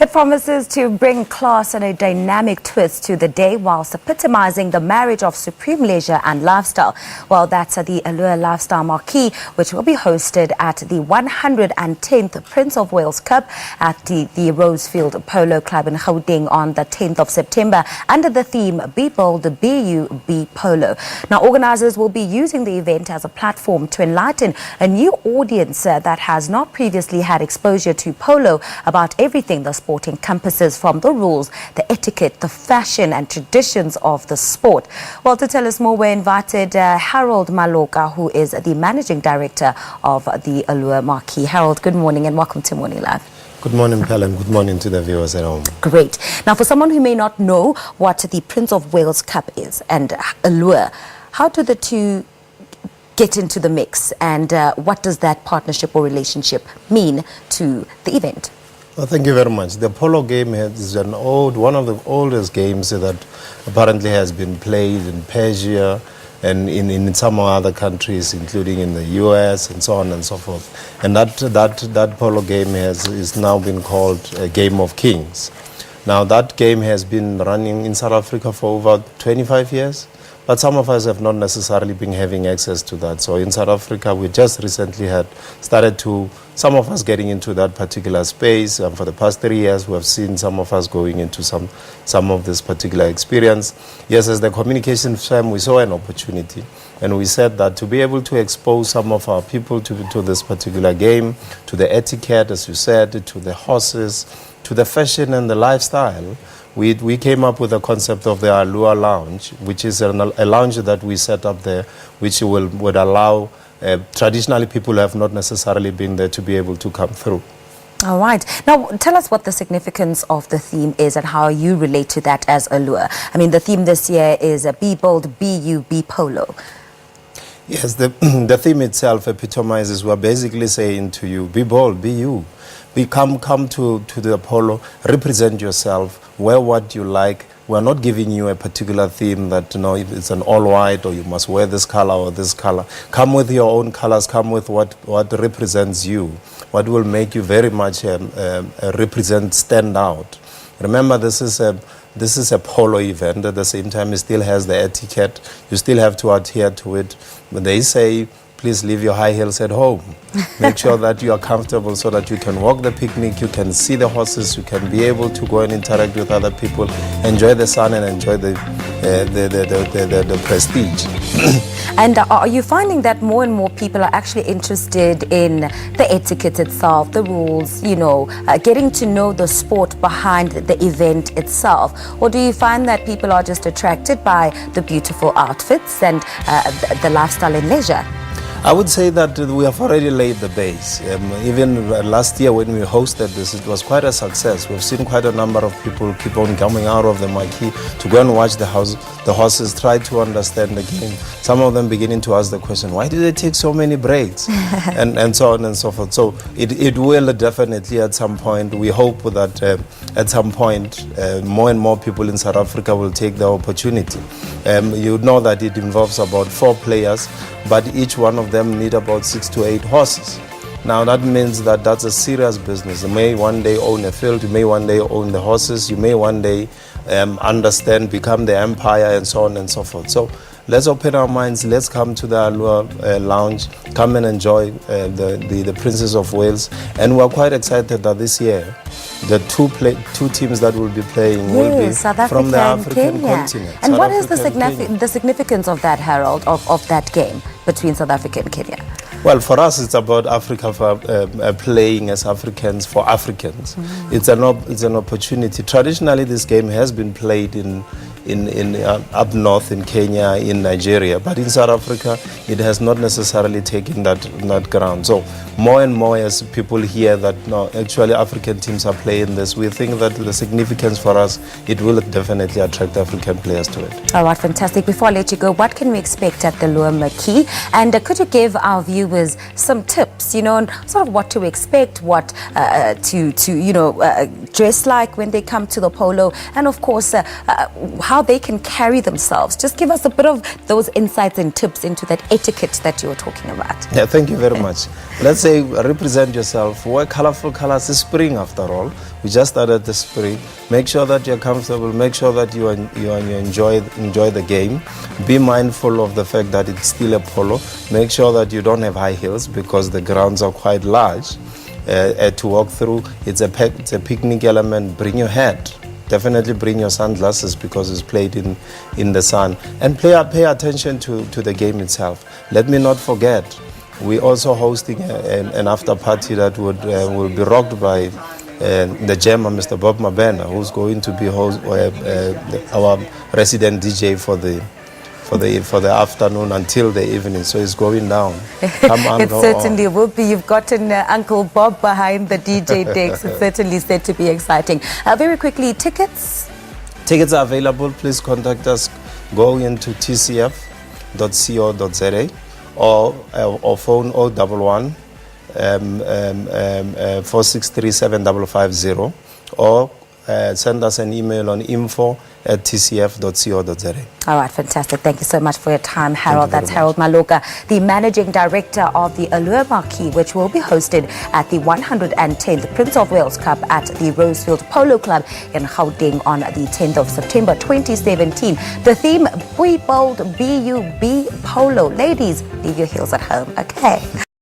It promises to bring class and a dynamic twist to the day whilst epitomizing the marriage of supreme leisure and lifestyle. Well, that's the Allure Lifestyle Marquee, which will be hosted at the 110th Prince of Wales Cup at the Rosefield Polo Club in Gauteng on the 10th of September under the theme Be Bold, Be You, Be Polo. Now, organizers will be using the event as a platform to enlighten a new audience that has not previously had exposure to polo about everything the sport encompasses, from the rules, the etiquette, the fashion and traditions of the sport. Well, to tell us more, we invited Harold Maloka, who is the managing director of the Allure Marquee. Harold, good morning and welcome to Morning Live. Good morning, Pell, and good morning to the viewers at home. Great. Now, for someone who may not know what the Prince of Wales Cup is and Allure, how do the two get into the mix, and what does that partnership or relationship mean to the event? Well, thank you very much. The polo game is one of the oldest games that apparently has been played in Persia and in some other countries, including in the US and so on and so forth. And that polo game is now been called a Game of Kings. Now, that game has been running in South Africa for over 25 years. But some of us have not necessarily been having access to that. So in South Africa, we just recently some of us getting into that particular space. And for the past 3 years, we have seen some of us going into some of this particular experience. Yes, as the communication firm, we saw an opportunity. And we said that to be able to expose some of our people to this particular game, to the etiquette, as you said, to the horses, to the fashion and the lifestyle, we came up with the concept of the Allure Lounge, which is a lounge that we set up there, which would allow traditionally people who have not necessarily been there to be able to come through. All right. Now, tell us what the significance of the theme is and how you relate to that as Allure. I mean, the theme this year is Be Bold, Be You, Be Polo. Yes, the theme itself epitomizes, we're basically saying to you, be bold, be you. Come to the polo, represent yourself, wear what you like. We're not giving you a particular theme that, if it's an all white or you must wear this color or this color. Come with your own colors, come with what represents you, what will make you very much stand out. Remember, this is a polo event. At the same time, it still has the etiquette. You still have to adhere to it. But they say, please leave your high heels at home. Make sure that you are comfortable so that you can walk the picnic, you can see the horses, you can be able to go and interact with other people, enjoy the sun and enjoy the prestige. And are you finding that more and more people are actually interested in the etiquette itself, the rules, getting to know the sport behind the event itself? Or do you find that people are just attracted by the beautiful outfits and the lifestyle and leisure? I would say that we have already laid the base. Even last year when we hosted this, it was quite a success. We've seen quite a number of people keep on coming out of the marquee to go and watch the horses, try to understand the game. Some of them beginning to ask the question, why do they take so many breaks? and so on and so forth. So it will definitely at some point, we hope that at some point more and more people in South Africa will take the opportunity. You know that it involves about 4 players, but each one of them need about 6 to 8 horses. Now that means that that's a serious business. You may one day own a field, you may one day own the horses, you may one day understand, become the empire and so on and so forth. So let's open our minds, let's come to the Allure Lounge, come and enjoy the Princess of Wales. And we're quite excited that this year the two teams that will be playing will be from the African continent. And South what is Africa the significance of that, Harold, of that game between South Africa and Kenya? Well, for us, it's about Africa playing as Africans for Africans. It's an opportunity. Traditionally, this game has been played in up north in Kenya, in Nigeria, but in South Africa, it has not necessarily taken that ground. So more and more as people hear that actually African teams are playing this, we think that the significance for us, it will definitely attract African players to it. All right, fantastic. Before I let you go, what can we expect at the Allure Marquee? And could you give our viewers some tips, on sort of what to expect, what to dress like when they come to the polo, and of course, how they can carry themselves. Just give us a bit of those insights and tips into that etiquette that you were talking about. Yeah, thank you very much. Let's say represent yourself. Wear colorful colors. It's spring after all. We just started the spring. Make sure that you're comfortable. Make sure that you enjoy the game. Be mindful of the fact that it's still a polo. Make sure that you don't have high heels because the grounds are quite large to walk through. It's a picnic element. Bring your hat. Definitely bring your sunglasses because it's played in the sun. And pay attention to the game itself. Let me not forget, we're also hosting an after party that will be rocked by the gemmer, Mr. Bob Mabena, who's going to be our resident DJ for the afternoon until the evening. So it's going down. Come on, It certainly will be. You've gotten Uncle Bob behind the DJ decks. It's certainly said to be exciting. Very quickly, tickets? Tickets are available. Please contact us. Go into tcf.co.za or phone 011 463 7550 or send us an email on info@tcf.co.za. All right, fantastic. Thank you so much for your time, Harold. That's Harold Maloka, the Managing Director of the Allure Marquee, which will be hosted at the 110th Prince of Wales Cup at the Rosefield Polo Club in Gauteng on the 10th of September 2017. The theme, Be Bold, B-U-B Polo. Ladies, leave your heels at home, okay?